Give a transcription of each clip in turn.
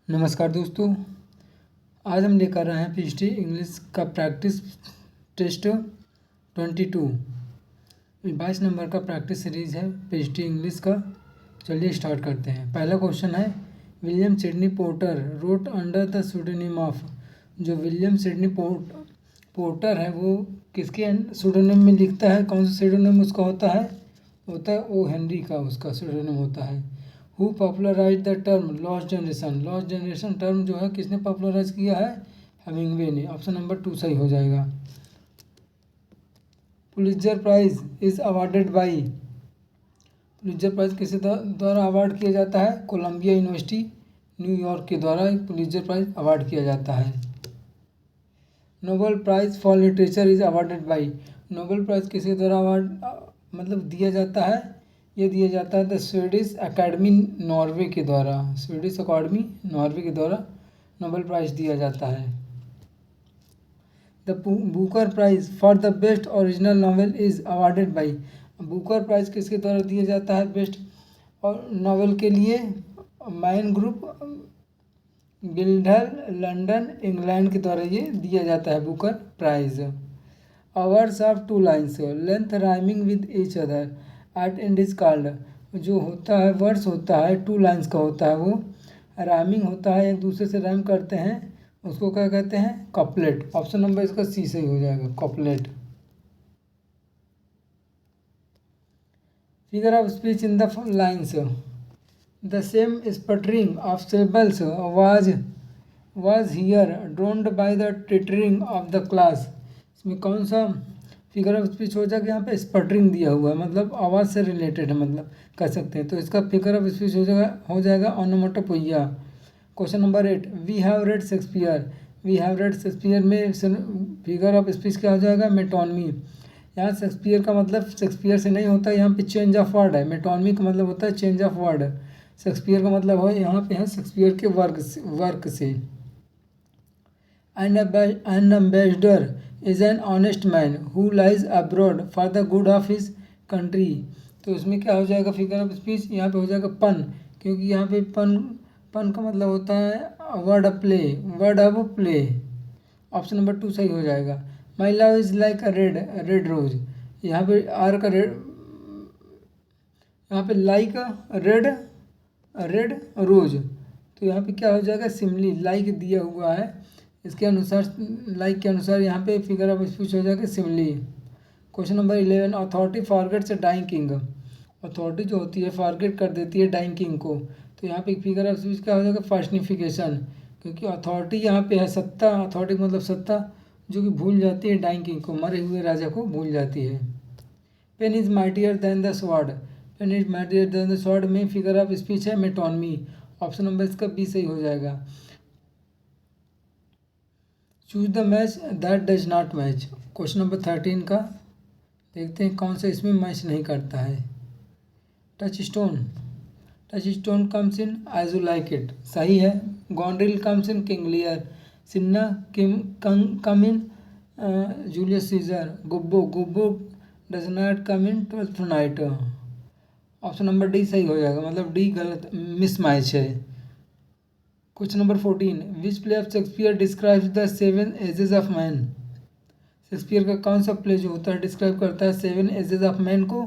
नमस्कार दोस्तों, आज हम लेकर आए हैं पीएचडी इंग्लिश का प्रैक्टिस टेस्ट 22 22 नंबर का प्रैक्टिस सीरीज़ है पीएचडी इंग्लिश का। चलिए स्टार्ट करते हैं। पहला क्वेश्चन है, William Sydney Porter wrote under the pseudonym of. जो विलियम सिडनी पोर्टर है वो किसके सूडोनिम में लिखता है? कौन सा सूडोनिम उसका होता है ओ हेनरी का उसका सूडोनिम होता है। Who popularize the term lost generation. Lost generation term जो है किसने पॉपुलराइज किया है? हेमिंगवे ने। ऑप्शन नंबर 2 सही हो जाएगा। Pulitzer prize is awarded by. Pulitzer prize किसके द्वारा अवार्ड किया जाता है? कोलंबिया यूनिवर्सिटी न्यूयॉर्क के द्वारा पुलित्जर प्राइज अवार्ड किया जाता है। Nobel prize for literature is awarded by. Nobel prize किसके द्वारा अवार्ड दिया जाता है? ये दिया जाता है द स्वीडिश अकेडमी नॉर्वे के द्वारा। स्वीडिश अकेडमी नॉर्वे के द्वारा नोबेल प्राइज दिया जाता है। The Booker prize for the best original novel is awarded by. Booker prize किसके द्वारा दिया जाता है बेस्ट और नॉवेल के लिए? Man group Guildhall London England के द्वारा ये दिया जाता है Booker prize. Words of two lines length rhyming with each other at end is called. जो होता है वर्ड्स होता है 2 लाइन्स का होता है, वो राइमिंग होता है, एक दूसरे से राइम करते हैं, उसको क्या कहते हैं? कपलेट। ऑप्शन नंबर इसका सी सही हो जाएगा, couplet. Figure of speech in the lines the same sputtering of syllables was here drowned by the tittering of the class। इसमें कौन सा फिगर ऑफ स्पीच हो जाएगा? यहाँ पे स्पटरिंग दिया हुआ है, मतलब आवाज़ से रिलेटेड है, मतलब कह सकते हैं। तो इसका फिगर ऑफ स्पीच हो जाएगा onomatopoeia. Question number 8, we have read Shakespeare. We have read Shakespeare में फिगर ऑफ स्पीच क्या हो जाएगा? मेटोनमी। यहाँ शेक्सपियर का मतलब शेक्सपियर से नहीं होता, यहाँ पे चेंज ऑफ वर्ड है। मेटोनमी का मतलब होता है चेंज ऑफ वर्ड। शेक्सपियर का मतलब हो यहाँ पे है शेक्सपियर के वर्क से। An ambassador is an honest man who lies abroad for the good of his country। तो इसमें क्या हो जाएगा फिगर ऑफ स्पीच? यहाँ पे हो जाएगा पन, क्योंकि यहाँ पे पन का मतलब होता है word of play. Option number 2 सही हो जाएगा। My love is like a red rose. यहाँ पे आर का रेड, यहाँ पे लाइक रेड रोज, तो यहाँ पे क्या हो जाएगा? सिमली लाइक दिया हुआ है, इसके अनुसार लाइक के अनुसार यहाँ पे फिगर ऑफ स्पीच हो जाएगा simile. Question number 11, authority forgets a dying king. Authority जो होती है फॉरगेट कर देती है डाइंग किंग को, तो यहाँ पे फिगर ऑफ स्पीच क्या हो जाएगा? पर्सनिफिकेशन, क्योंकि अथॉरिटी यहाँ पे है सत्ता। अथॉरिटी मतलब सत्ता जो कि भूल जाती है डाइंग किंग को, मरे हुए राजा को भूल जाती है। Pen is mightier than the sword. Pen is mightier than the sword में फिगर ऑफ स्पीच है मेटोनमी। ऑप्शन नंबर इसका बी सही हो जाएगा। Choose the match that does not match. Question number 13 का देखते हैं कौन सा इसमें मैच नहीं करता है। Touchstone comes in As you like It, सही है। Goneril comes in King Lear. Cinna come in Julius Caesar. Gobbo does not come in 12th Night. Option number D सही हो जाएगा, मतलब डी गलत मिस मैच है। Question number 14, which play of Shakespeare describes the 7 ages of man. Shakespeare का कौन सा play जो होता है डिस्क्राइब करता है 7 एजेस ऑफ मैन को?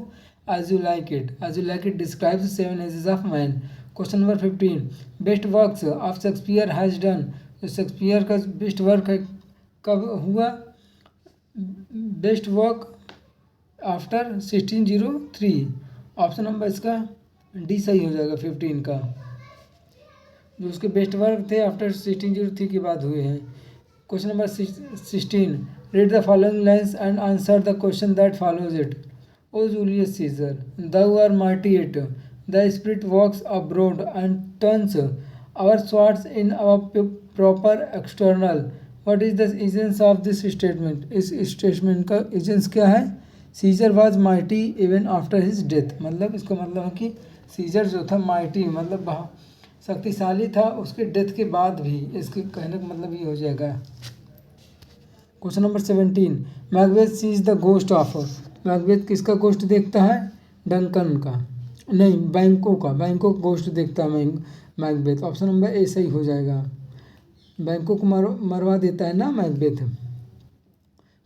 As you like it describes 7 ages of man. Question number 15, best works of Shakespeare has done. जो शेक्सपियर का बेस्ट वर्क है कब हुआ? Best work after 1603। Option number इसका डी सही हो जाएगा 15 का। जो उसके बेस्ट वर्क थे आफ्टर 1603 के बाद हुए हैं। Question number 16, read the following lines and answer the question that follows it. O Julius Caesar, thou art mighty it, the spirit walks abroad and turns our swords in our proper external। What is the essence of this statement? इस statement का essence क्या है? Caesar was mighty even after his death. मतलब इसका मतलब है कि scissor जो था माइटी मतलब शक्तिशाली था उसके डेथ के बाद भी। इसके कहने का मतलब ये हो जाएगा। Question number 17, Macbeth sees the ghost of. Macbeth किसका गोस्ट देखता है? डंकन का, नहीं बैंको का। बैंको गोस्ट देखता है मैकबेथ। ऑप्शन नंबर ए सही हो जाएगा। बैंकों को मरवा देता है ना Macbeth.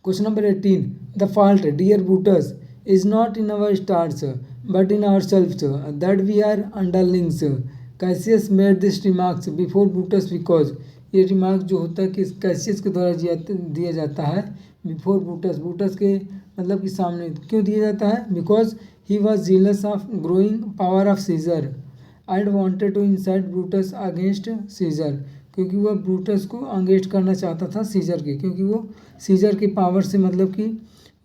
Question number 18, the fault dear Brutus is not in our stars but in our selves that we are underlings. Cassius made this remarks before Brutus because, ये रिमार्क जो होता है कि कैसियस के द्वारा दिया जाता है बिफोर ब्रूटस, ब्रूटस के मतलब कि सामने क्यों दिया जाता है, because he was jealous of growing power of Caesar and wanted to incite Brutus against Caesar, क्योंकि वह ब्रूटस को अगेंस्ट करना चाहता था सीजर के, क्योंकि वो सीजर की पावर से मतलब कि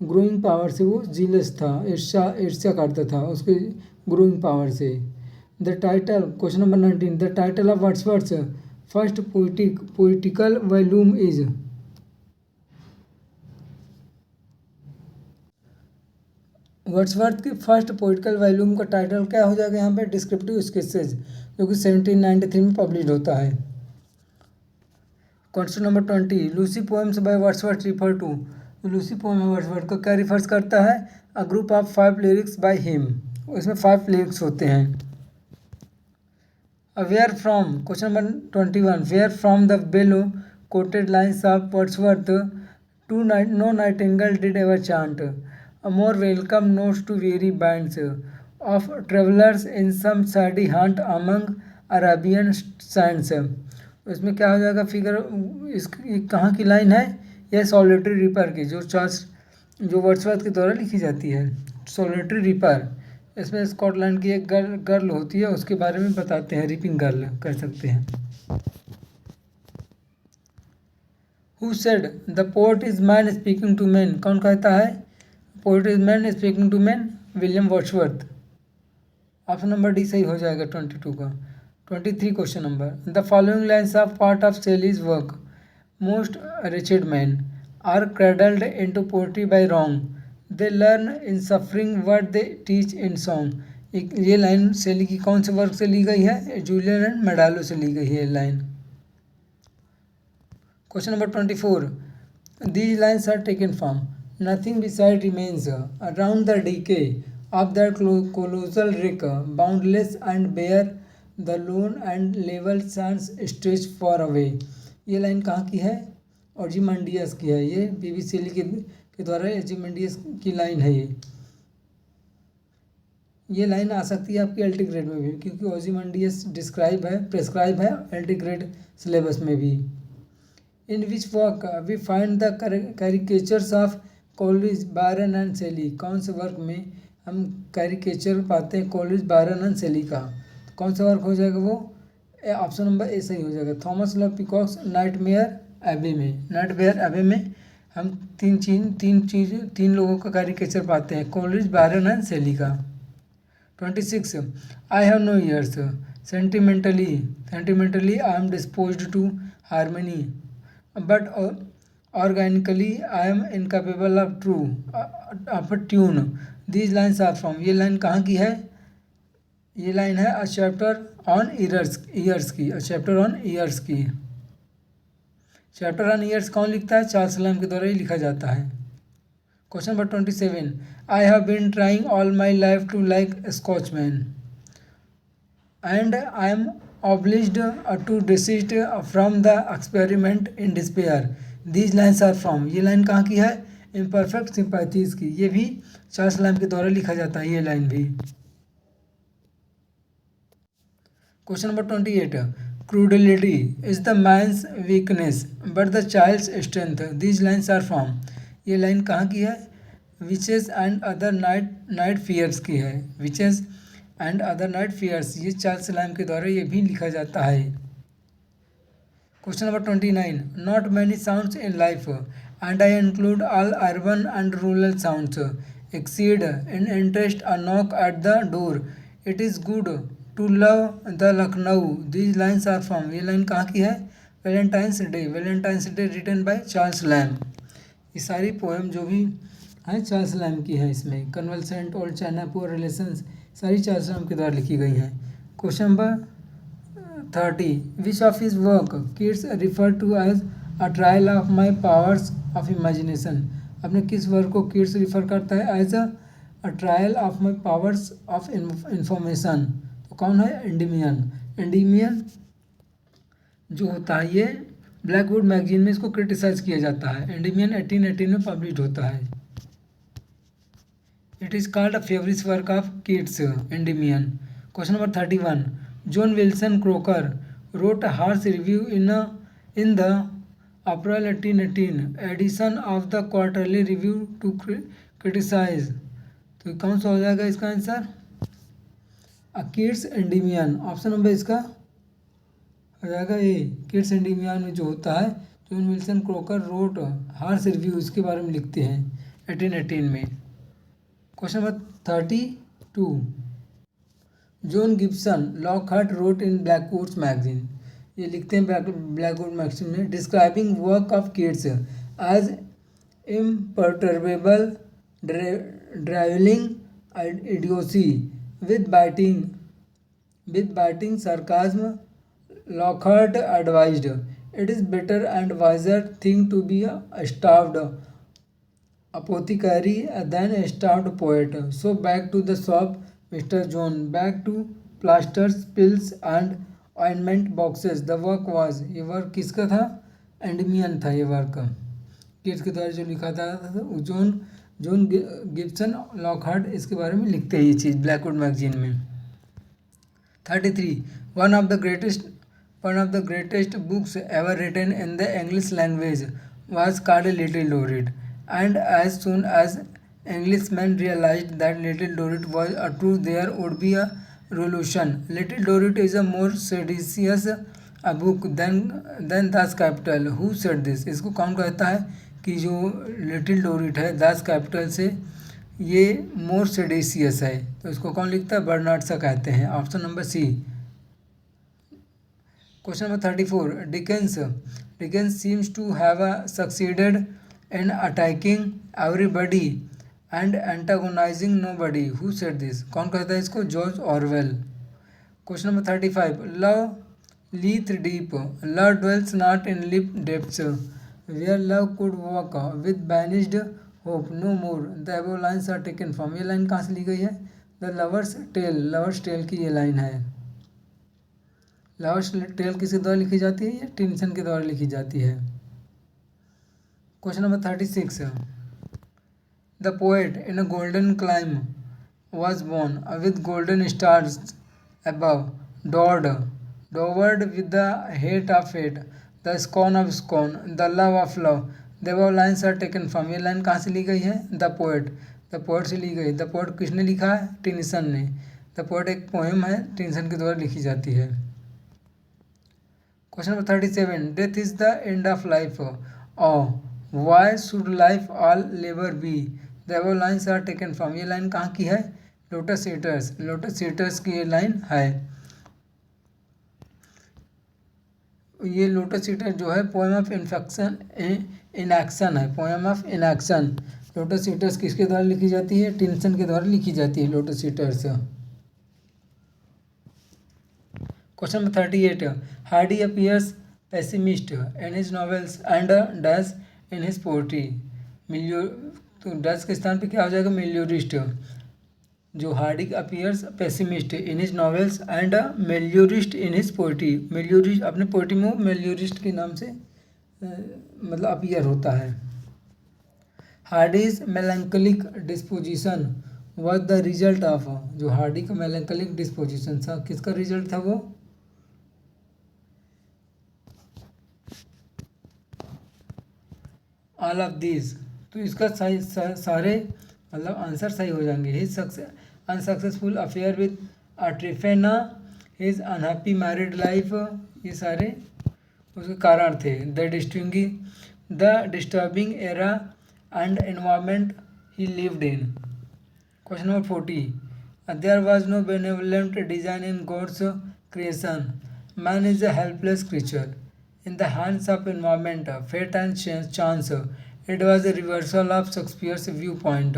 ग्रोइंग पावर से वो जीलस था, ईर्ष्या करता था उसके ग्रोइंग पावर से। The title, question number 19, the title of Wordsworth first poetical volume is. Wordsworth की फर्स्ट पोइटिकल वॉल्यूम का टाइटल क्या हो जाएगा यहाँ पे, डिस्क्रिप्टिव स्केचेस, जो कि 1793 में पब्लिश होता है। Question number 20, Lucy poems by Wordsworth refer to. Lucy poem Wordsworth को क्या रिफर्स करता है, a group of 5 lyrics by him, इसमें 5 लिरिक्स होते हैं। Where from, question number 21, where from the below quoted lines of Wordsworth to no nightingale did ever chant, a more welcome notes to weary bands of travelers in some saddy hunt among Arabian sands। इसमें क्या हो जाएगा figure, इस कहाँ की line है, यह solitary ripper की, जो वर्ड्सवर्थ के द्वारा लिखी जाती है, सॉलिटरी रिपर। इसमें स्कॉटलैंड की एक गर्ल होती है, उसके बारे में बताते हैं, रिपिंग गर्ल कर सकते हैं। Who said the poet is man speaking to men, कौन कहता है poet is man speaking to man, William Wordsworth. Option number D सही हो जाएगा 22 का। 23 question number, the following lines of part of Shelley's work, most wretched man are cradled into poetry by wrong, they learn in suffering what they teach in song. ये line Shelley की कौन से work से ली गई है, Julian and मेडालो से ली गई है ये line. Question number 24, these lines are taken from Nothing beside remains around the decay of that colossal wreck, boundless and bare, the lone and level sands stretch far away। ये line कहाँ की है, ओजिमंडियस की है, ये बीबी शेली के द्वारा ओजिमंडियस की लाइन है। ये लाइन आ सकती है आपकी एल्टी ग्रेड में भी, क्योंकि ओजिमंडियस प्रेस्क्राइब है एल्टी ग्रेड सिलेबस में भी। In which work we find the caricatures of Coleridge, Byron and Shelley, कौन से वर्क में हम कैरिकेचर पाते हैं कॉलेज, बायरन एंड शेली का, तो कौन सा वर्क हो जाएगा वो, ऑप्शन नंबर ए सही हो जाएगा। थॉमस लव पीकॉक्स नाइटमेयर एबे में, नाइटमेयर एबे में हम तीन लोगों का कैरिकेचर पाते हैं, कॉलेज, बायरन एंड शेली का। 26, I have no ears, sentimentally I am disposed to harmony but organically I am incapable of a tune, these lines are from। ये लाइन कहाँ की है, ये लाइन है अ चैप्टर ऑन ईयर्स की, a chapter on years की। Chapter on years कौन लिखता है, चार्ल्स लैम्ब के द्वारा ही लिखा जाता है। Question number 27, I have been trying all my life to like Scotchman and I am obliged to desist from the experiment in despair, these lines are from। ये line कहाँ की है, imperfect sympathies की, ये भी चार्ल्स लैम्ब के द्वारा लिखा जाता है ये लाइन भी। Question number 28, crudelty is the man's weakness but the child's strength, these lines are from। ये लाइन कहाँ की है, witches and other night fears की है, witches and other night fears, ये चार्ल्स लैम्ब के द्वारा ये भी लिखा जाता है। Question number 29, not many sounds in life and I include all urban and rural sounds exceed in interest a knock at the door, it is good to love the लखनऊ, these lines are from. ये line कहाँ की है, Valentine's day written by Charles Lamb. ये सारी poem जो भी हैं चार्ल्स लैम्ब की है, इसमें convalescent, old china, poor relations, सारी चार्ल्स लैम्ब के द्वारा लिखी गई हैं। Question number 30, which of his work kids refer to as a trial of my powers of imagination, अपने किस वर्क को किड्स रिफर करता है as a trial of my powers of information, तो कौन है, एंडिमियन। एंडीमियन जो होता है ये ब्लैकवुड मैगजीन में इसको क्रिटिसाइज किया जाता है। एंडीमियन 1818 में पब्लिश होता है। It is called a favourite work of kids Endymion. Question number 31, John Wilson croaker wrote a harsh review in the April 1818 edition of the Quarterly Review to criticize। तो कौन सा हो जाएगा इसका answer? Kids Endymion. Option number इसका हो जाएगा ए। Kids Endymion में जो होता है John Wilson Croker wrote harsh review इसके बारे में लिखते हैं 1818 में। Question number 32, John Gibson Lockhart wrote in Blackwood's magazine. ये लिखते हैं ब्लैकवुड मैगजीन में, describing work of Keats as imperturbable driveling idiocy with biting sarcasm. Lockhart advised, it is better and wiser thing to be a starved apothecary than a starved poet. So back to the shop, Mr. John, back to plasters, pills and ointment boxes. The work was, ये work किसका था? एंडमियन था ये work, kids के द्वारा जो लिखा था जॉन गिब्सन लॉकहार्ट इसके बारे में लिखते हैं ये चीज़ ब्लैकवुड मैगजीन में। 33, one of the greatest books ever written in the English language was called Little Dorrit, and as soon as Englishmen realized that Little Dorrit was a truth, there would be a revolution. Little Dorrit is a more seditious a book than Das Capital. Who said this? इसको कौन कहता है कि जो little डोरिट है Das Kapital से ये मोर seditious है? तो इसको कौन लिखता है? बर्नार्ड सा कहते हैं। Option number C. Question number 34, Dickens seems to have succeeded in attacking everybody and antagonising nobody. Who said this? कौन कहता है इसको? George Orwell. Question number 35, love lieth deep, love dwells not in deep depths, where love could walk with banished hope no more, the above lines are taken from। ये line कहाँ से ली गई है? द लवर्स टेल की ये line है। Lovers tell किसके द्वारा लिखी जाती है? ये टिनसन के द्वारा लिखी जाती है। Question number 36, the poet in a golden climb was born with golden stars above, dowered with the hate of hate, the scorn of scorn, the love of love. The above lines are taken from। ये line कहाँ से ली गई है? The poet से ली गई। The poet किसने लिखा है? टिनसन ने। द पोएट एक पोएम है, टिनसन के द्वारा लिखी जाती है। Question number 37, death is the end of life, why should life all labour be, the above lines are taken from. ये लाइन कहाँ की है? लोटस ईटर्स की ये लाइन है। ये लोटस ईटर जो है पोएम ऑफ इनएक्शन है, poem of inaction. Lotus eaters किसके द्वारा लिखी जाती है? टिनसन के द्वारा लिखी जाती है Lotus Eaters. Question number 38, Hardy appears pessimist in his novels and dash in his poetry. तो डैश के स्थान पे क्या हो जाएगा? मेल्योरिस्ट। जो Hardy appears pessimist in his novels and meliorist in his poetry. Meliorist अपने पोएट्री में मेल्योरिस्ट के नाम से मतलब अपीयर होता है। Hardy's melancholic disposition was the result of, जो हार्डी का मेलैंकोलिक डिस्पोजिशन था किसका रिजल्ट था? वो ऑल ऑफ दिस। तो इसका सही सारे मतलब आंसर सही हो जाएंगे। His unsuccessful affair with Tryphena, his unhappy married life, ये सारे उसके कारण थे। The disturbing era and environment he lived in. Question number 40, there was no benevolent design in God's creation, man is a helpless creature in the hands of environment, fate and chance. It was a reversal of Shakespeare's view point.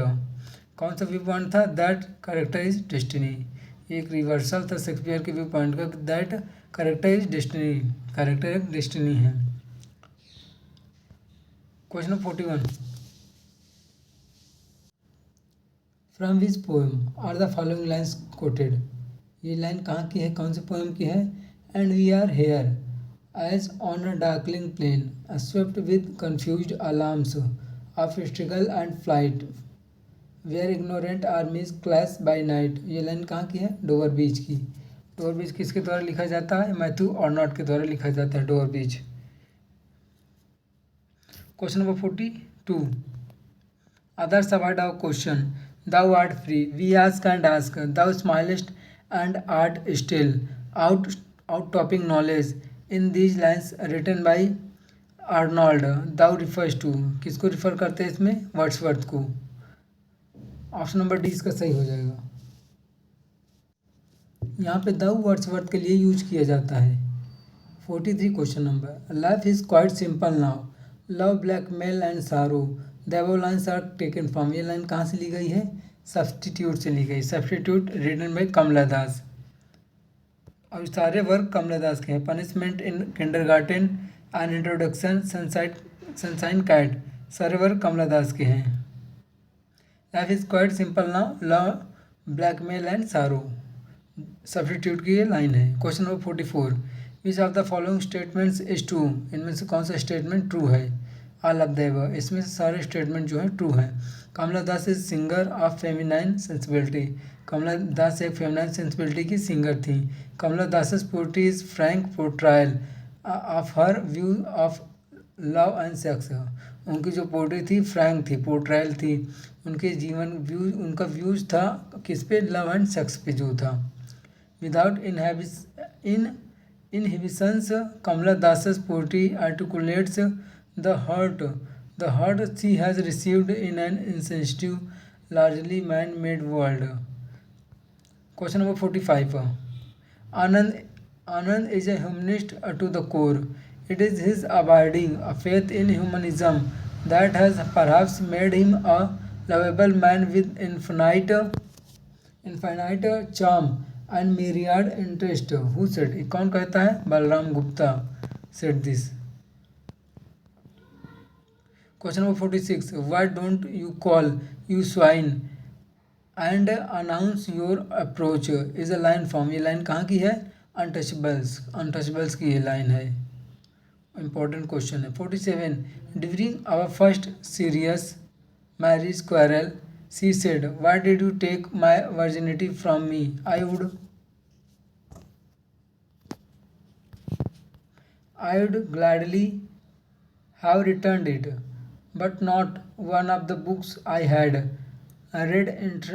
कौन सा view point था? That character is destiny. एक reversal था Shakespeare के viewpoint का, that character is destiny, character एक destiny है। Question 41, from which poem are the following lines quoted. ये लाइन कहाँ की है? कौन से पोएम की है? and we are here, as on a darkling plain, swept with confused alarms of struggle and flight, where ignorant armies clash by night। ये line कहाँ की है? डोवर बीच की। डोवर बीच किसके द्वारा लिखा जाता है? मैथ्यू ऑर्नॉट के द्वारा लिखा जाता है Dover Beach. Question number 42। Others avoid our question. Thou art free. We ask and ask. Thou smilest and art still. Out-topping knowledge. In these lines written by Arnold, thou refers to, किसको refer करते हैं इसमें? Wordsworth को। Option number D इसका सही हो जाएगा। यहाँ पे दाउ वर्ड्सवर्थ के लिए यूज किया जाता है। 43 question number. Life is quite simple now, love blackmail and sorrow, the above lines are taken from. ये लाइन कहाँ से ली गई है? सब्सटीट्यूट से ली गई। Substitute written by Kamala Das. और सारे वर्क कमला दास के हैं। Punishment in Kindergarten and Introduction, Sunshine Cat, सारे वर्क कमला दास के हैं। Life is quite simple now, love blackmail and sorrow, Substitute की ये लाइन है। Question number 44। Which of the following statements is true. इनमें से कौन सा स्टेटमेंट ट्रू है? All of the above. इसमें से सारे स्टेटमेंट जो है ट्रू है। Kamala Das is singer of feminine sensibility. Kamala Das एक फेमिनाइन सेंसिबिलिटी की सिंगर थी। Kamala Das poetry is frank portrayal of her view of love and sex. उनकी जो पोएट्री थी फ्रैंक थी, पोर्ट्रायल थी। उनके जीवन व्यू, उनका व्यूज था किस पे? लव एंड सेक्स पे जो था। Without inhibitions, Kamala Das's poetry articulates the hurt she has received in an insensitive, largely man-made world. Question number 45. Anand is a humanist to the core. It is his abiding faith in humanism that has perhaps made him a lovable man with infinite charm and myriad interest. Who said? ये कौन कहता है? Balram Gupta said this. Question number 46. Why don't you call, you swine, and announce your approach? is a line from, ये line कहाँ की है? Untouchables की ये लाइन है। इंपॉर्टेंट क्वेश्चन है। 47. During our first serious marriage quarrel, she said, why did you take my virginity from me? I would gladly have returned it, but not one of the books I had read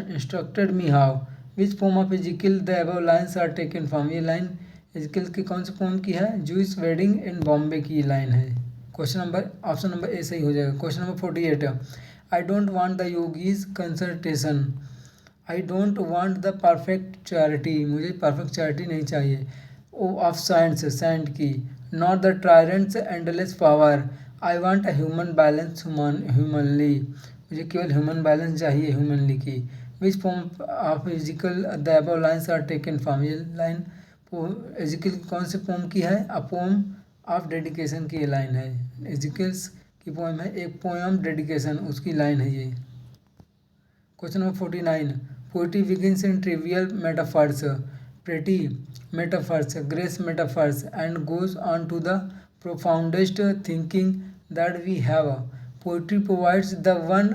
instructed me how. Which poem of Ezekiel the above lines are taken from? ये line एजिकल की कौन सी pome की है? Jewish wedding in Bombay की line है। Question number, option number A सही हो जाएगा। Question number 48। I don't want the yogi's consultation, I don't want the perfect charity, मुझे परफेक्ट चैरिटी नहीं चाहिए। ओ ऑफ साइंस, सैंड की। Not the tyrants endless power, I want a human balance humanly, मुझे केवल human balance चाहिए humanly की। Which poem of Ezekiel the above lines are taken from, ये line Ezekiel कौन से पोम की है? अ पोम ऑफ डेडिकेशन की ये लाइन है। एजिकल्स की पोएम है, एक पोएम डेडिकेशन, उसकी लाइन है ये। Question number 49। Poetry begins in trivial metaphors, pretty metaphors, grace metaphors and goes on to the profoundest thinking that we have. Poetry provides the one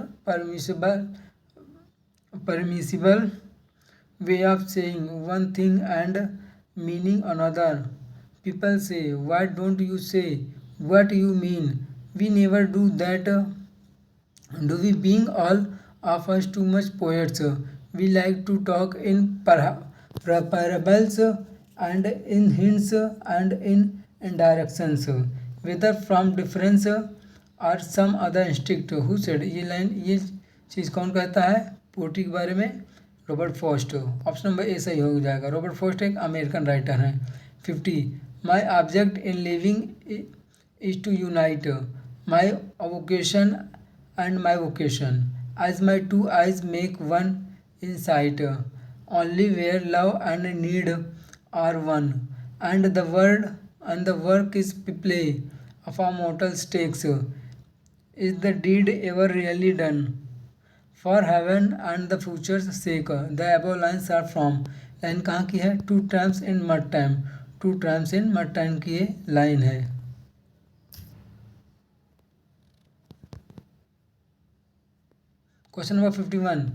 permissible way of saying one thing and meaning another. People say, why don't you say what you mean? We never do that. Do we, being all of us too much poets? We like to talk in parables and in hints and in indirections, whether from difference or some other instinct. Who said? ये line, ये चीज़ कौन कहता है poetry के बारे में? Robert Frost. Option number A सही हो जाएगा। रॉबर्ट फॉस्ट एक अमेरिकन राइटर हैं। 50. My object in living is to unite my vocation and my vocation, as my two eyes make one in sight, only where love and need are one, and the work is play of our mortal stakes, is the deed ever really done for heaven and the future's sake. The above lines are from, line कहाँ की है? 2 times in mud time, two tramps in mud time की ये line है। Question number 51,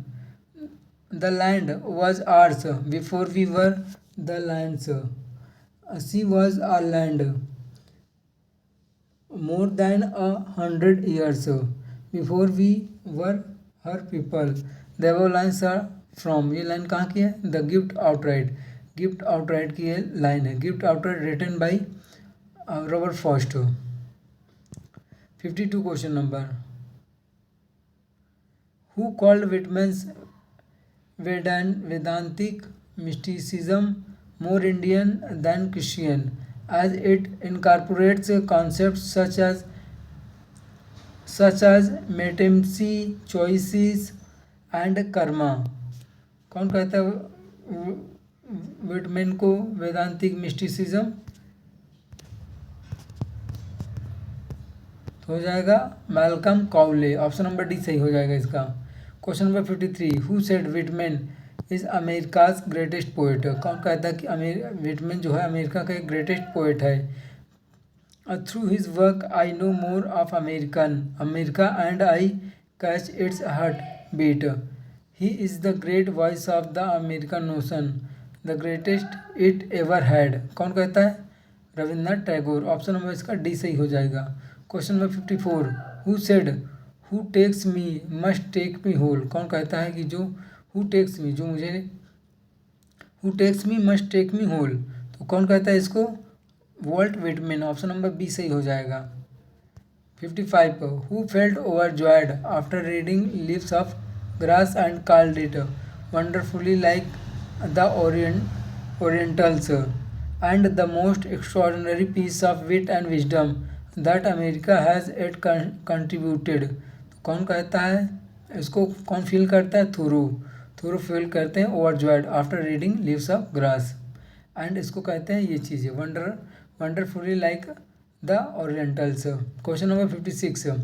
the land was ours before we were the land's, she was our land more than 100 years before we were her people, the above lines are from, ये line कहाँ की है? The gift outright, gift outright की ये line है। Gift outright written by Robert Frost. 52 question number, who called Whitman's Vedantic mysticism more Indian than Christian, as it incorporates concepts such as metempsy, choices and karma। कौन कहता है Whitman को वेदांतिक mysticism? तो हो जाएगा Malcolm Cowley, option number D सही हो जाएगा इसका। Question number 53, who said Whitman is America's greatest poet, कौन कहता है कि विटमैन जो है अमेरिका का एक ग्रेटेस्ट पोएट है? Through his work I know more of America and I catch its heartbeat, he is the great voice of the American notion, the greatest it ever had, कौन कहता है? Rabindranath Tagore, option number इसका D सही हो जाएगा। Question number 54, who said who takes me must take me whole, कौन कहता है कि जो हु टेक्स मी, जो मुझे who takes me must take me whole, तो कौन कहता है इसको? Walt Whitman, option number B सही हो जाएगा। 55, who felt overjoyed after reading Leaves of Grass and called it wonderfully like the orientals and the most extraordinary piece of wit and wisdom that America has yet contributed, तो कौन कहता है इसको? कौन feel करता है? थोरो फील करते हैं overjoyed after reading Leaves of Grass, and इसको कहते हैं ये चीज़ें wonderfully like the orientals. Question number 56,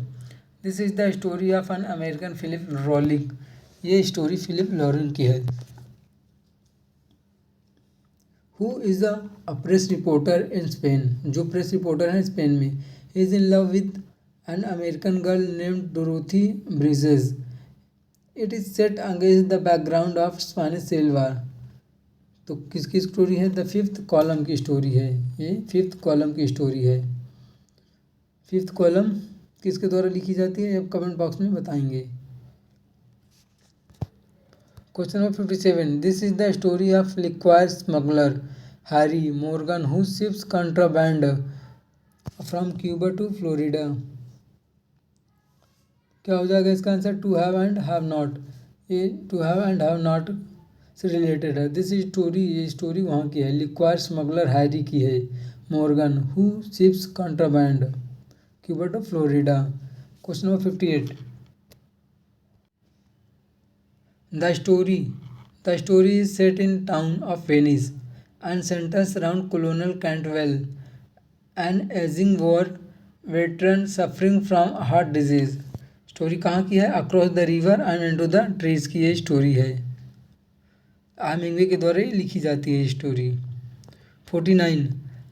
this is the story of an American Philip Rawlings, ये स्टोरी फिलिप लॉरेन की है। Who is a press reporter in Spain, जो press reporter हैं स्पेन में, is in love with an American girl named Dorothy Bridges, it is set against the background of Spanish civil वार, तो किसकी story है? The fifth column की story है, ये fifth column की स्टोरी है। फिफ्थ कॉलम किसके द्वारा लिखी जाती है? अब कमेंट बॉक्स में बताएंगे। Question number 57, this is the story of liquor smuggler Harry Morgan who ships contraband from Cuba to Florida, क्या हो जाएगा इसका answer? To have and have not, ये to have and have not से related है। This story, ये story वहाँ की है, लिक्वायर स्मगलर हैरी की है, Morgan who ships contraband Cuba to Florida. Question number 58, the story is set in town of Venice and centers around Colonel Cantwell, an aging war veteran suffering from heart disease, story कहाँ की है? Across the river and into the trees की ये story है, Hemingway के द्वारा लिखी जाती है story. 49,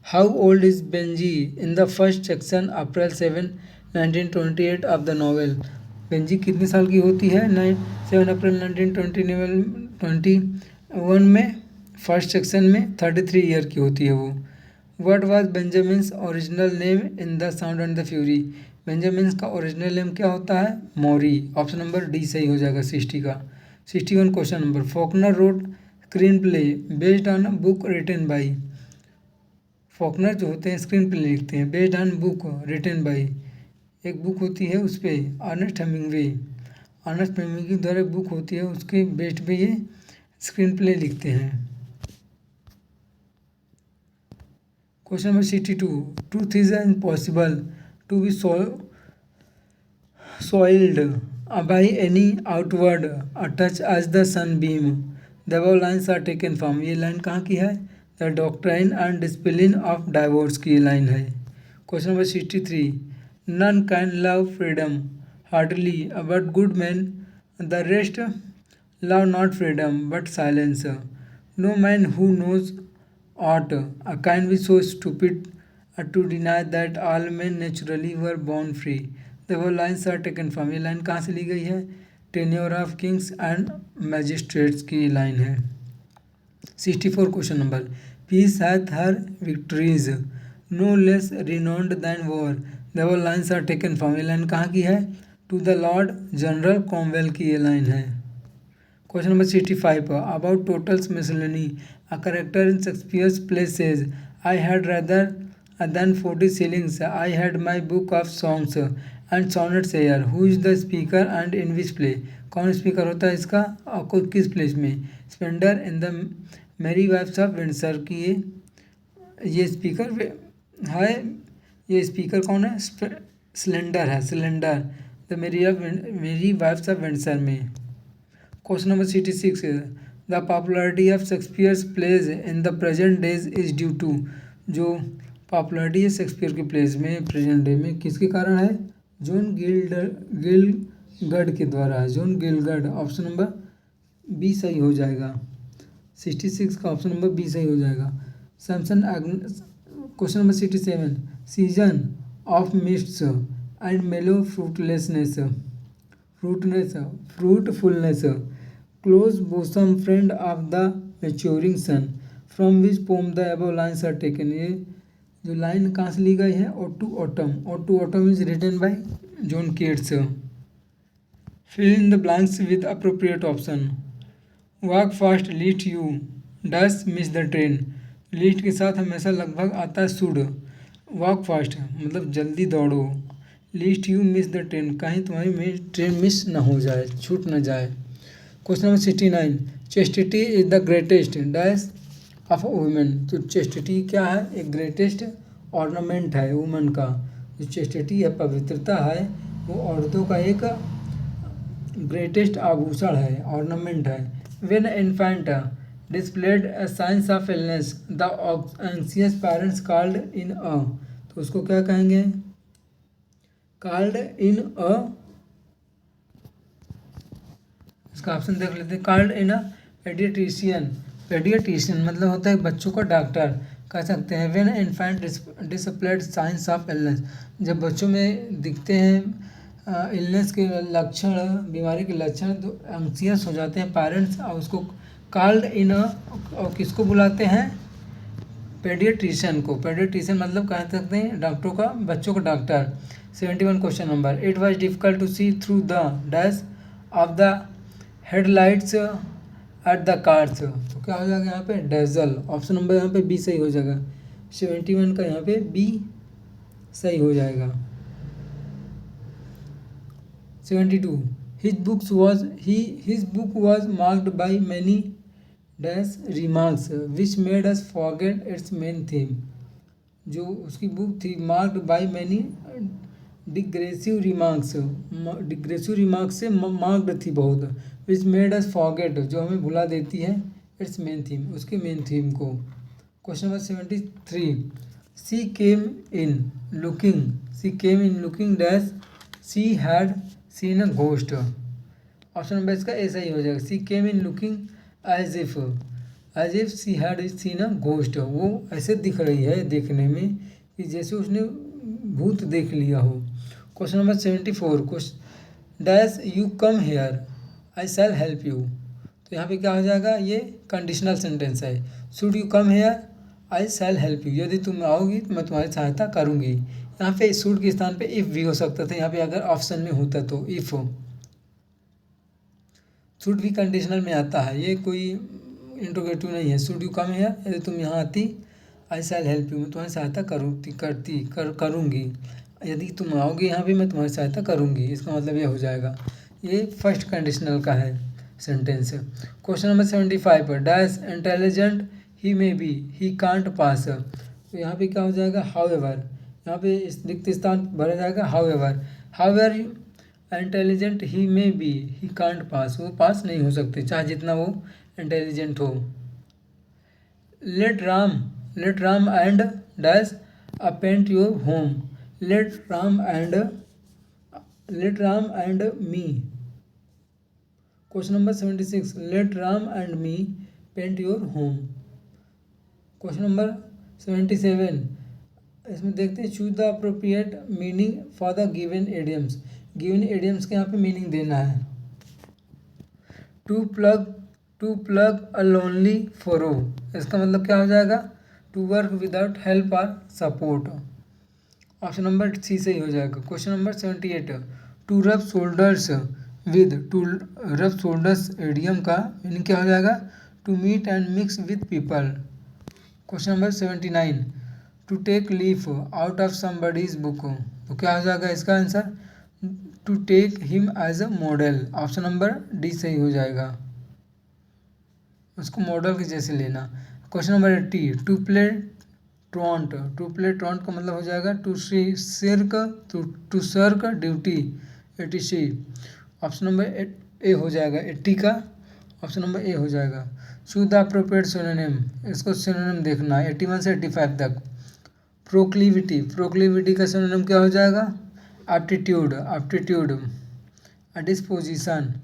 how old is Benji in the first section April 7, 1928 of the novel, Benji कितने साल की होती है? 7 अप्रैल 1921 में फर्स्ट सेक्शन में 33 ईयर की होती है वो। What was Benjamin's original name in the sound and the fury, Benjamin's का ओरिजिनल नेम क्या होता है? मौरी, ऑप्शन नंबर डी सही हो जाएगा 60 का। 61 question number, Faulkner wrote screenplay based on book written by, Faulkner जो होते हैं स्क्रीन प्ले लिखते हैं based on book written by, एक बुक होती है उस पर अर्नेस्ट हेमिंग्वे के द्वारा एक बुक होती है उसके बेस्ड पे ये स्क्रीन प्ले लिखते हैं। Question number 62, truth is impossible to be soiled by any outward touch as the sunbeam, the above lines are taken from, ये लाइन कहाँ की है? The doctrine and discipline of divorce की line है। Question number 63, none can love freedom heartily but good man, the rest love not freedom but silence, no man who knows ought. Can be so stupid to deny that all men naturally were born free. The whole lines are taken from, ये line कहाँ से ली गई है? Tenure of kings and magistrates की line है। 64 question number, peace hath her victories no less renowned than war. The whole lines are taken from, ये line कहाँ की है? To the lord general Cromwell की ये लाइन है। Question number 65 about Tottel's miscellany, a character in Shakespeare's play says I had rather than 40 shillings I had my book of songs and sonnets air, who is the speaker and in which play. कौन speaker होता है इसका और किस place में? Spender in the merry wives of Windsor की ये speaker है। ये स्पीकर कौन है? सिलेंडर है, सिलेंडर the merry wives of Windsor में। Question number 66 the popularity of Shakespeare's plays in the present days is due to, जो पॉपुलरिटी है शेक्सपियर के प्लेज में प्रेजेंट डे में किसके कारण है? जॉन गिलगड के द्वारा है, John Gielgud. Option number B सही हो जाएगा। 66 का ऑप्शन नंबर बी सही हो जाएगा। Samson question number 67 season of mists and mellow fruitfulness close bosom friend of the maturing sun from which poem the above lines are taken. ये जो line कहाँ से ली गई है? Ode to autumn is written by John Keats. Fill in the blanks with appropriate option. Walk fast lest you does miss the train, lest के साथ हमेशा लगभग आता है शुड। वॉक फास्ट मतलब जल्दी दौड़ो, least you miss the train कहीं तुम्हारी ट्रेन मिस ना हो जाए, छूट ना जाए। Question number 69 chastity is the greatest dash of women. तो चेस्टिटी क्या है? एक ग्रेटेस्ट ऑर्नामेंट है वुमेन का। जो चेस्टिटी है, पवित्रता है, वो औरतों का एक ग्रेटेस्ट आभूषण है, ऑर्नामेंट है। When infant displayed a signs of illness the anxious parents called in a, तो उसको क्या कहेंगे? called in a, इसका ऑप्शन देख लेते हैं। called in a pediatrician, pediatrician मतलब होता है बच्चों का डॉक्टर कह सकते हैं। when infant displayed signs of illness, जब बच्चों में दिखते हैं इलनेस के लक्षण, बीमारी के लक्षण, तो एंग्जियस हो जाते हैं पेरेंट्स और उसको कॉल्ड इन और किसको बुलाते हैं? पेडियाट्रिशियन को। पेडियाट्रिशियन मतलब कह सकते हैं डॉक्टरों का, बच्चों का doctor. 71 question number it was difficult to see through the dash of the headlights at the cars, तो क्या हो जाएगा यहाँ पे? डेजल। ऑप्शन नंबर यहाँ पे बी सही हो जाएगा। 71 का यहाँ पे बी सही हो जाएगा। 72 his book was marked by many dash remarks which made us forget its main theme। जो उसकी बुक थी मार्क्ड बाय मैनी डिग्रेसिव रिमार्क्स से मार्क्ड थी बहुत, विच मेड अस फॉरगेट जो हमें भुला देती है इट्स मेन थीम, उसके मेन थीम को। Question number 73 she came in looking dash she had seen a ghost. Option number इसका ऐसा ही हो जाएगा। She came in looking as if she had seen a ghost, वो ऐसे दिख रही है देखने में कि जैसे उसने भूत देख लिया हो। Question number 74 dash you come here I shell help you, तो यहाँ पे क्या हो जाएगा? ये कंडीशनल सेंटेंस है। Should you come here I shell help you, यदि तुम आओगी तो मैं तुम्हारी सहायता करूँगी। यहाँ पे शुड के स्थान पे इफ़ भी हो सकता था, यहाँ पे अगर ऑप्शन में होता तो इफ़। शुड भी कंडीशनल में आता है, ये कोई इंट्रोगेटिव नहीं है। शुड यू कम हेयर, यदि तुम यहाँ आती आई शैल हेल्प यू, मैं तुम्हारी सहायता करूँगी। यदि तुम आओगे यहाँ पे मैं तुम्हारी सहायता करूँगी, इसका मतलब ये हो जाएगा। ये फर्स्ट कंडीशनल का है sentence. Question number 75 dash intelligent he may be he can't pass, तो यहाँ पे क्या हो जाएगा? हाउएवर, यहाँ पे इस रिक्त स्थान भरा जाएगा however intelligent he may be he can't pass, वो पास नहीं हो सकते चाहे जितना वो इंटेलिजेंट हो। Let Ram and dash a paint your home, let Ram and me. Question number 76 let Ram and me paint your home. Question number 77, इसमें देखते हैं choose the appropriate meaning for the given idioms. Given idioms के यहाँ पे मीनिंग देना है। To plug a lonely फोरो, इसका मतलब क्या हो जाएगा? टू वर्क विदाउट हेल्प और सपोर्ट। ऑप्शन नंबर सी सही हो जाएगा। Question number 78, to rub shoulders with, to rub shoulders idiom का मीनिंग क्या हो जाएगा? To meet and mix with people. Question number 79, to take leaf out of somebody's book, तो क्या हो जाएगा इसका answer? To take him as a model. Option number D सही हो जाएगा, उसको मॉडल के जैसे लेना। Question number 80, to play truant, to play truant का मतलब हो जाएगा to shirk, to shirk duty, 80। Option number A हो जाएगा 80 का, ऑप्शन नंबर ए हो जाएगा। चूज द अप्रोप्रिएट सिनोनिम, इसको सिनोनिम देखना है 81 से 85 तक। प्रोक्लिविटी, प्रोक्लिविटी का सिनोनिम क्या हो जाएगा? Aptitude, aptitude. Disposition.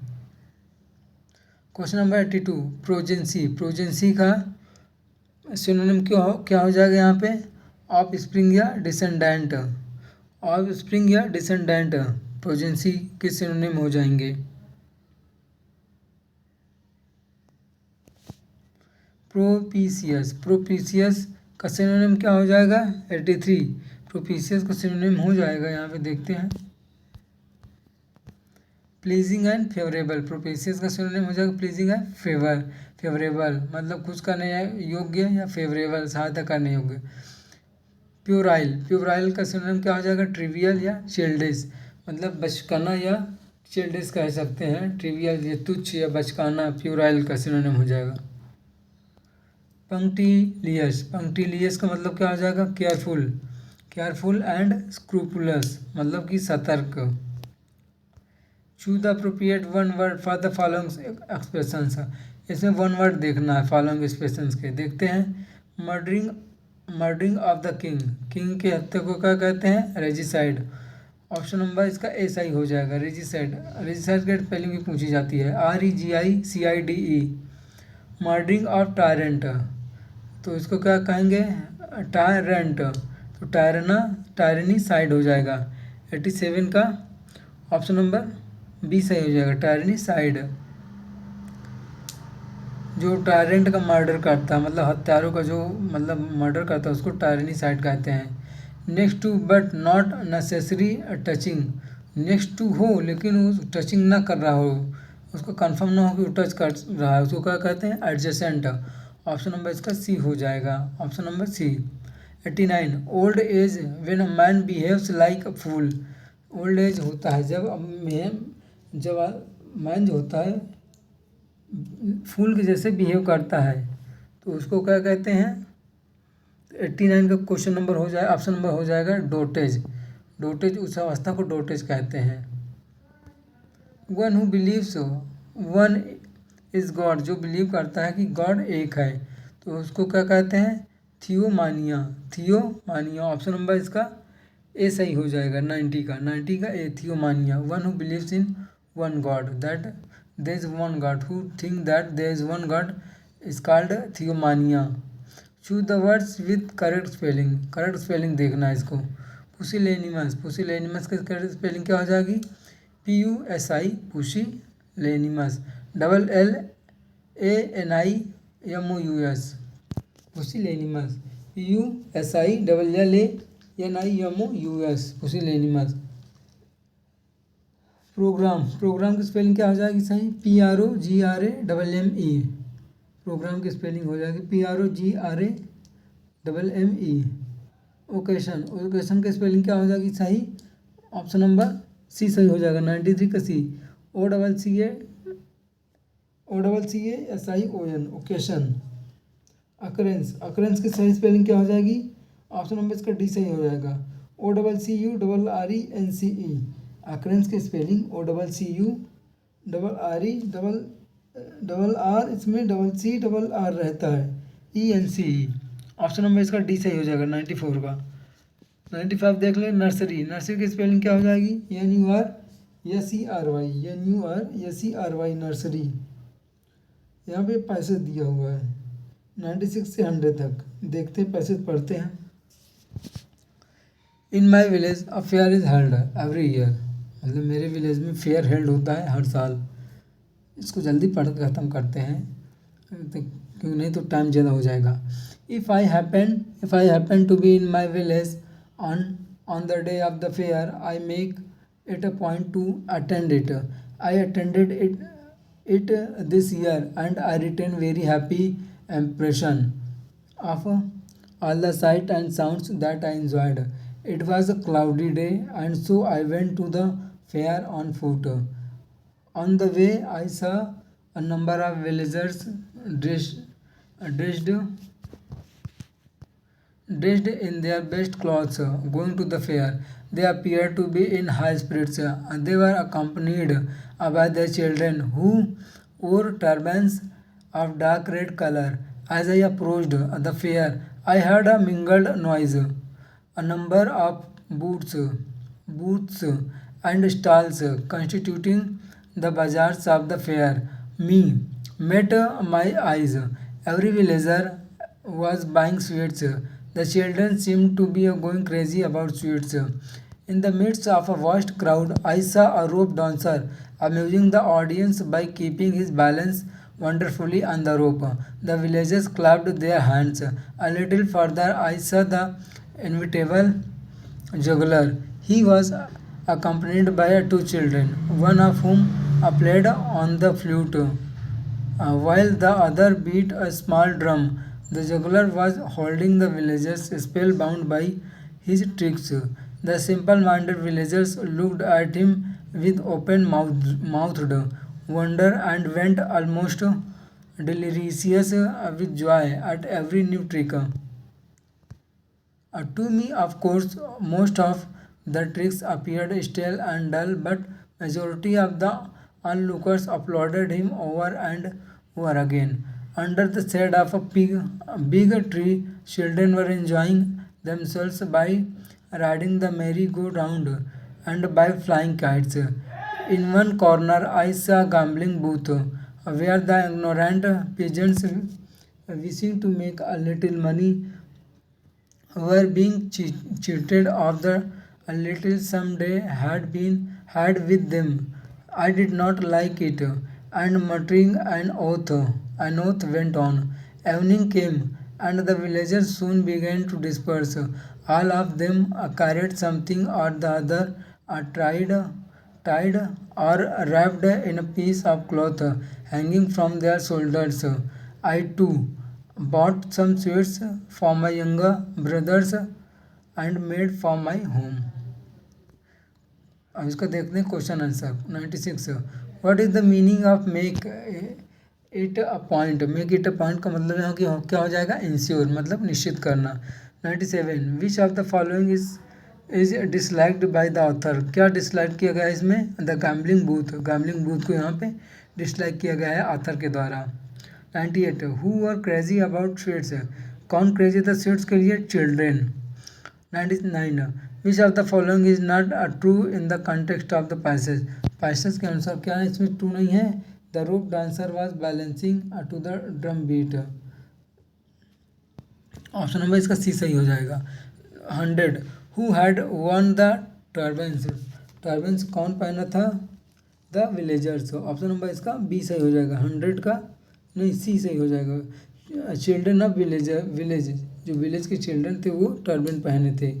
Question number 82, प्रोजेंसी, प्रोजेंसी का सिनोनिम क्या हो जाएगा यहाँ पे? ऑफ स्प्रिंग या डिसेंडेंट, ऑफ स्प्रिंग या डिसेंडेंट प्रोजेंसी के सिनोनिम हो जाएंगे। प्रोपीसियस, प्रोपीसियस का सिनोनिम क्या हो जाएगा? 83। प्रोपीसियस का सिनोनिम हो जाएगा, यहाँ पे देखते हैं, प्लीजिंग एंड फेवरेबल। प्रोपीसियस का सिनोनिम हो जाएगा प्लीजिंग एंड फेवरेबल, मतलब खुश करने योग्य या फेवरेबल सहायता करने योग्य। प्यूराइल, प्यूराइल का सिनोनिम क्या हो जाएगा? ट्रिवियल या चिल्डिश, मतलब बचकाना या चिल्डिश कह सकते हैं। ट्रिवियल या तुच्छ या बचकाना प्यूराइल का सिनोनिम हो जाएगा। पंक्टिलियस, पंक्टिलियस का मतलब क्या हो जाएगा? केयरफुल, केयरफुल एंड स्क्रूपुलस, मतलब कि सतर्क। Choose the appropriate one word for the following expressions, इसमें वन वर्ड देखना है फॉलोइंग एक्सप्रेशंस के। देखते हैं, murdering, murdering of the king, king के हत्या को क्या कहते हैं? रेजिसाइड। ऑप्शन नंबर इसका ए सही हो जाएगा, रेजिसाइड। रेजिसाइड की स्पेलिंग भी पूछी जाती है, REGICIDE। मर्डरिंग ऑफ टायरेंट, तो इसको क्या कहेंगे? टायरेंट, तो टायरना, टायरनी साइड हो जाएगा। 87 का ऑप्शन नंबर बी सही हो जाएगा, टायरनी साइड। जो टायरेंट का मर्डर करता है, मतलब हत्यारों का जो मतलब मर्डर करता है, उसको टायरनी साइड कहते हैं। Next to but not necessary touching, next to हो लेकिन वो टचिंग ना कर रहा हो, उसको कंफर्म ना हो कि वो टच कर रहा है, उसको क्या कहते हैं? एडजेसेंट। ऑप्शन नंबर इसका सी हो जाएगा, option number C. 89, old age when a man behaves like a fool, old age होता है जब मैन जो होता है फूल के जैसे बिहेव करता है, तो उसको क्या कहते हैं? 89 का क्वेश्चन नंबर हो जाए, ऑप्शन नंबर हो जाएगा डोटेज। डोटेज, उस अवस्था को डोटेज कहते हैं। One who beliefs one is God, जो बिलीव करता है कि गॉड एक है, तो उसको क्या कहते हैं? थियोमानिया, थियोमानिया। ऑप्शन नंबर इसका ए सही हो जाएगा, 90 का A, theomania. One who believes in one god, that there is one god, who think that there is one god is called theomania. Choose the words with correct spelling, correct spelling देखना है इसको। पुसिलेनिमस, पुसिलेनिमस की correct spelling क्या हो जाएगी? PUSI, pusillanimous. LLANIMOUS, pusillanimous. PUSILLANIMOUS, pusillanimous. Program, program की spelling क्या हो जाएगी सही? PROGRAMME, प्रोग्राम की स्पेलिंग हो जाएगी PROGRAMME। ओकेशन, ओकेशन की स्पेलिंग क्या हो जाएगी सही? ऑप्शन नंबर सी सही हो जाएगा, 93 का सी। OCCASION, occasion. अकरेंस, अकरेंस की सही स्पेलिंग क्या हो जाएगी? ऑप्शन नंबर इसका डी सही हो जाएगा, OCCURRENCE। अकरेंस की स्पेलिंग OCCURRERR, इसमें CCR रहता है, ENCE। ऑप्शन नंबर इसका डी सही हो जाएगा, 94 का। 95 देख लें, नर्सरी, नर्सरी की स्पेलिंग क्या हो जाएगी? NURSERY, nursery. यहाँ पे पैसे दिया हुआ है, 96 से 100 तक देखते हैं, पैसेज पढ़ते हैं। In my village a fair is held every year, मतलब मेरे विलेज में फेयर हेल्ड होता है हर साल। इसको जल्दी पढ़ के ख़त्म करते हैं क्योंकि नहीं तो टाइम ज़्यादा हो जाएगा। If I happen to be in my village on the day of the fair, I make it a point to attend it. I attended it this year and I retain very happy impression of all the sight and sounds that I enjoyed. It was a cloudy day and so I went to the fair on foot. On the way I saw a number of villagers dressed dressed in their best clothes, going to the fair. They appeared to be in high spirits. They were accompanied by their children, who wore turbans of dark red color. As I approached the fair, I heard a mingled noise. A number of booths and stalls constituting the bazaars of the fair met my eyes. Every villager was buying sweets. The children seemed to be going crazy about sweets. In the midst of a vast crowd, I saw a rope dancer amusing the audience by keeping his balance wonderfully on the rope. The villagers clapped their hands. A little further, I saw the inevitable juggler. He was accompanied by two children, one of whom played on the flute, while the other beat a small drum. The juggler was holding the villagers spellbound by his tricks. The simple-minded villagers looked at him with open-mouthed wonder and went almost delirious with joy at every new trick. To me, of course, most of the tricks appeared stale and dull, but majority of the onlookers applauded him over and over again. Under the shade of a big tree, children were enjoying themselves by riding the merry-go-round and by flying kites. In one corner, I saw a gambling booth where the ignorant peasants wishing to make a little money were being cheated of the a little sum they had with them. I did not like it, and muttering an oath went on. Evening came, and the villagers soon began to disperse. All of them carried something or the other, tied or wrapped in a piece of cloth hanging from their shoulders. I too bought some sweets for my younger brothers and made for my home. अब इसका देखते हैं question answer 96। What is the meaning of make it a point? Make it a point का मतलब यहाँ कि क्या हो जाएगा, इंश्योर मतलब निश्चित करना। 97 विच of the following is disliked by the author? क्या डिसलाइक किया गया है इसमें? द गैम्बलिंग बूथ को यहाँ पे डिसलाइक किया गया है ऑथर के द्वारा। 98 who are crazy about sweets? कौन क्रेजी था स्वीट्स के लिए? Children. 99 which of the following is not true in the context of the passage के अनुसार क्या है इसमें ट्रू नहीं है? The rope dancer was balancing to the drum beat. Option number इसका सी सही हो जाएगा। 100 who had worn the turbans कौन पहना था? The villagers. ऑप्शन नंबर इसका बी सही हो जाएगा। 100 का नहीं, सी सही हो जाएगा। चिल्ड्रन ऑफ विलेज जो विलेज के चिल्ड्रन थे वो टर्बन पहने थे।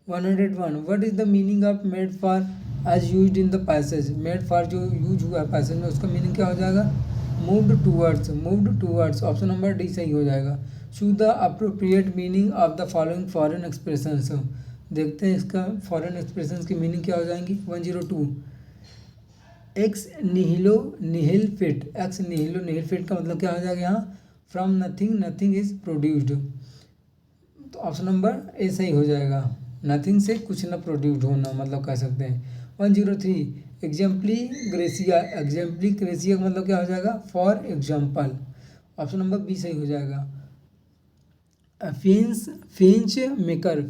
101 what is the meaning of made for as used in the passage? Made for जो यूज हुआ है पैसेज में उसका मीनिंग क्या हो जाएगा? Moved towards. Option number D सही हो जाएगा। Choose the appropriate meaning of the following foreign expressions. देखते हैं इसका फॉरेन एक्सप्रेशंस की मीनिंग क्या हो जाएंगी। 102 एक्स निहिलो निहिल फिट का मतलब क्या हो जाएगा यहाँ? From nothing is produced. तो ऑप्शन नंबर ए सही हो जाएगा। नथिंग से कुछ न प्रोड्यूस्ड होना मतलब कह सकते हैं। 103 एग्जाम्पली ग्रेसिया का मतलब क्या हो जाएगा? For example. Option number B सही हो जाएगा। फिंच मेकर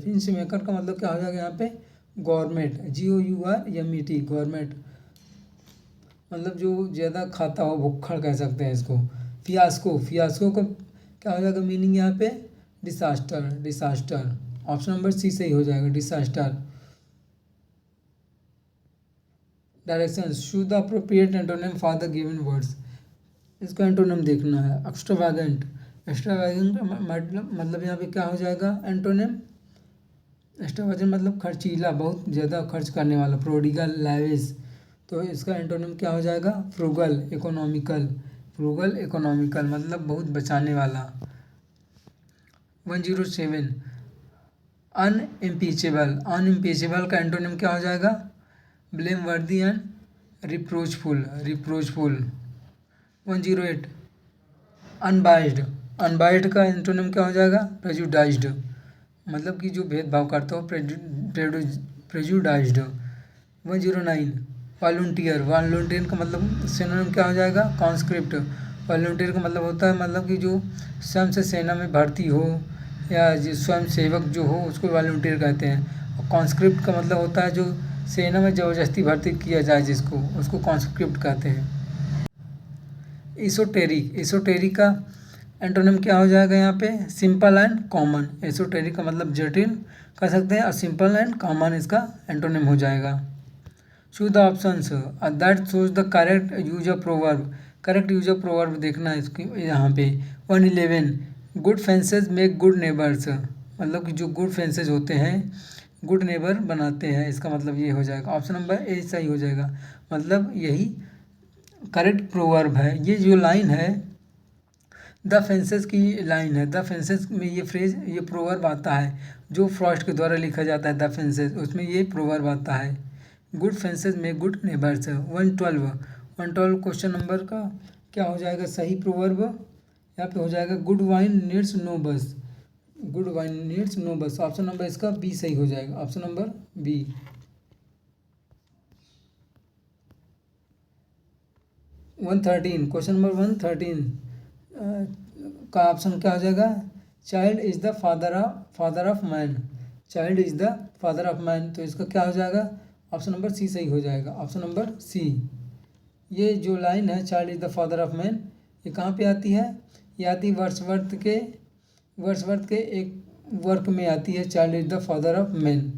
का मतलब क्या हो जाएगा यहाँ पे? Government, GOURMET government. मतलब जो ज़्यादा खाता हो, भुक्खड़ कह सकते हैं इसको। फियास्को, फियास्को का क्या हो जाएगा मीनिंग यहाँ पे? Disaster, disaster. Option number C सही हो जाएगा, disaster. Directions, choose the appropriate antonym for the given words. इसका एंटोनिम देखना है। एक्स्ट्रावैगेंट, एक्स्ट्रावैगेंट मतलब यहाँ पे क्या हो जाएगा एंटोनिम? एक्स्ट्रावैगेंट मतलब खर्चीला, बहुत ज़्यादा खर्च करने वाला। प्रोडिगल, लैविश, तो इसका एंटोनिम क्या हो जाएगा? Frugal, economical. फ्रूगल, इकोनॉमिकल मतलब बहुत बचाने वाला। 107, अनइम्पीचेबल, अनइम्पीचेबल का एंटोनिम क्या हो जाएगा? ब्लेम वर्दी एंड रिप्रोचफुल, रिप्रोचफुल। 108, अनबाइस्ड, अनबाइस्ड का एंटोनिम क्या हो जाएगा? प्रेजुडाइज्ड, मतलब कि जो भेदभाव करता हो, प्रेजुडाइज्ड। 109, वॉलंटियर, वॉलंटियर का मतलब सिनोनिम क्या हो जाएगा? कॉन्स्क्रिप्ट। वॉलंटियर का मतलब होता है मतलब कि जो स्वयं से सेना में भर्ती हो या जो स्वयं सेवक जो हो उसको वॉलंटियर कहते हैं। और कॉन्स्क्रिप्ट का मतलब होता है जो सेना में ज़बरदस्ती भर्ती किया जाए जिसको, उसको कॉन्स्क्रिप्ट कहते हैं। एसोटेरिक, एसोटेरिक का एंटोनिम क्या हो जाएगा यहाँ पे? Simple and common. एसोटेरिक का मतलब जटिल कह सकते हैं और सिंपल एंड कॉमन इसका एंटोनिम हो जाएगा। Choose the options that shows the correct use of proverb. Correct use of proverb देखना है इसकी यहाँ पे। 111, good fences make good neighbours, मतलब कि जो गुड फेंसेज होते हैं गुड नेबर बनाते हैं, इसका मतलब ये हो जाएगा। ऑप्शन नंबर ए सही हो जाएगा, मतलब यही करेक्ट प्रोवर्ब है। ये जो लाइन है द फेंसेस की लाइन है, द फेंसेस में ये फ्रेज, ये प्रोवर्ब आता है जो फ्रॉस्ट के द्वारा लिखा जाता है द फेंसेस, उसमें ये प्रोवर्ब आता है। गुड फेंसेस में गुड नेबर्स। 112, 112 क्वेश्चन नंबर का क्या हो जाएगा सही प्रोवर्ब? यहाँ पे हो जाएगा good wine needs no bush, good wine needs no bush. Option number इसका बी सही हो जाएगा, option number B. 113, question number 113 का ऑप्शन क्या हो जाएगा? Child is the father of man, child is the father of man, तो इसका क्या हो जाएगा? ऑप्शन नंबर सी सही हो जाएगा, ऑप्शन नंबर सी। ये जो लाइन है child is the father of man, ये कहाँ पे आती है? ये आती है वर्ड्सवर्थ के एक वर्क में आती है, child is the father of man.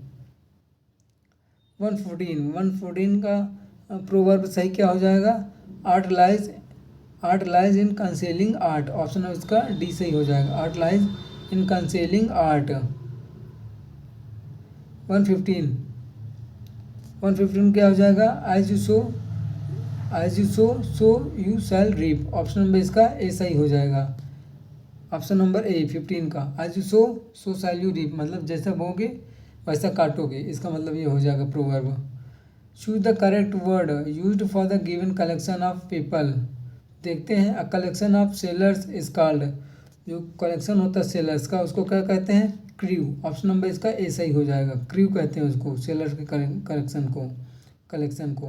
114 का प्रोवर्ब सही क्या हो जाएगा? Art lies in concealing art, option है इसका डी सही हो जाएगा, art lies in concealing art. 115 क्या हो जाएगा? As you sow you shall reap, option number इसका ए सही हो जाएगा, ऑप्शन नंबर ए 15 का। As you sow shall you reap मतलब जैसा बोगे वैसा काटोगे, इसका मतलब ये हो जाएगा proverb. Choose the correct word used for the given collection of people. देखते हैं, a collection of sellers is called, जो कलेक्शन होता है सेलर्स का उसको क्या कहते हैं? क्रू, ऑप्शन नंबर इसका ए सही हो जाएगा, क्रू कहते हैं उसको, सेलर्स के कलेक्शन को।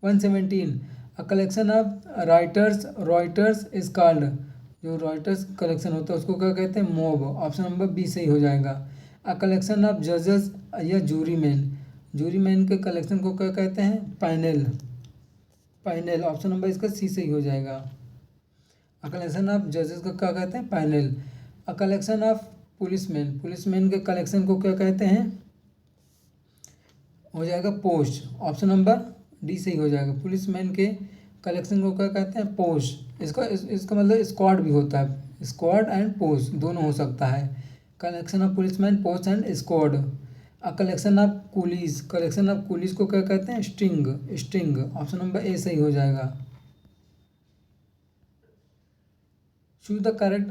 117, a collection of Reuters is called, जो रॉयटर्स कलेक्शन होता है उसको क्या कहते हैं? मॉब, ऑप्शन नंबर बी सही हो जाएगा। अ कलेक्शन ऑफ जजेस या जूरी मैन के कलेक्शन को क्या कहते हैं? पैनल, पैनल, ऑप्शन नंबर इसका सी सही हो जाएगा। अ कलेक्शन ऑफ जजेस को क्या कहते हैं? Panel. A collection of policeman के कलेक्शन को क्या कहते हैं? हो जाएगा पोस्ट, ऑप्शन नंबर डी सही हो जाएगा। पुलिसमैन के कलेक्शन को क्या कहते हैं? पोस्ट। इसका मतलब स्क्वाड भी होता है, स्क्वाड एंड पोस्ट दोनों हो सकता है। Collection of policeman, post and squad. A collection of Coolidge को क्या कहते हैं? स्ट्रिंग, ऑप्शन नंबर ए सही हो जाएगा। Choose the correct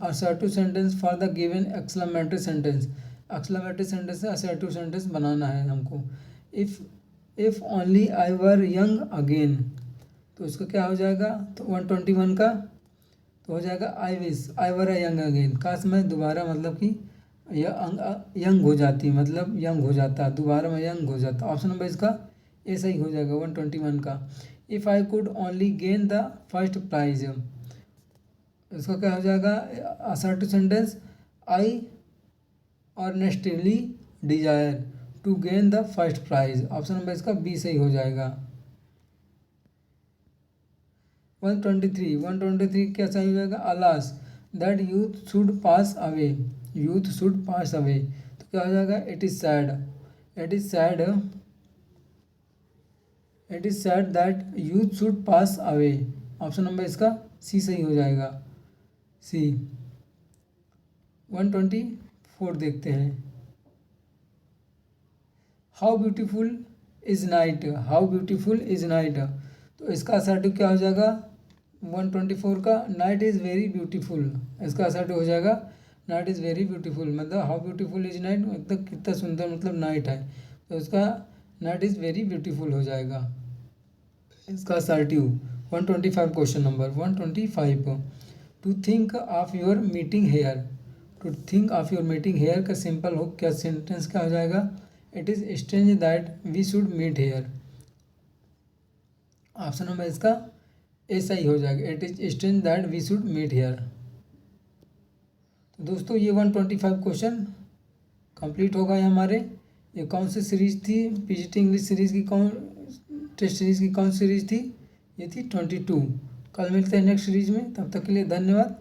assertive sentence for the given exclamatory sentence. Exclamatory sentence से असर्टिव सेंटेंस बनाना है हमको। If only I were young again, तो इसका क्या हो जाएगा? तो 121 का तो हो जाएगा I wish I were a young again, काश मैं दोबारा मतलब कि यंग हो जाती, मतलब यंग हो जाता, दोबारा मैं यंग हो जाता, ऑप्शन नंबर इसका ए सही हो जाएगा 121 का। If I could only gain the first prize, इसका क्या हो जाएगा? Assertive sentence, I earnestly desire to gain the first prize, option number इसका बी सही हो जाएगा। 123 क्या सही हो जाएगा? Alas that youth should pass away, youth should pass away, तो क्या हो जाएगा? It is sad, it is sad, it is sad that youth should pass away. Option number इसका सी सही हो जाएगा, सी। 124 देखते हैं। How beautiful is night, how beautiful is night, तो इसका असर्टिव क्या हो जाएगा? 124 का नाइट इज़ वेरी ब्यूटीफुल, इसका असर्टिव हो जाएगा नाइट इज़ वेरी ब्यूटीफुल, मतलब हाउ ब्यूटीफुल इज़ नाइट, मतलब कितना सुंदर, मतलब नाइट है, तो इसका नाइट इज़ वेरी ब्यूटीफुल हो जाएगा इसका assertive. 125 question number 125, to think of your meeting here, to think of your meeting here का सिंपल हो क्या सेंटेंस क्या हो जाएगा? It is strange that we should meet here. Option number इसका ए सही हो जाएगा, it is strange that we should meet here. तो दोस्तों ये 125 क्वेश्चन कंप्लीट हो गए हमारे। ये कौन सी सीरीज थी? पीजीटी इंग्लिश सीरीज की कौन, टेस्ट सीरीज की कौन सीरीज थी? ये थी 22। कल मिलते हैं नेक्स्ट सीरीज में, तब तक के लिए धन्यवाद।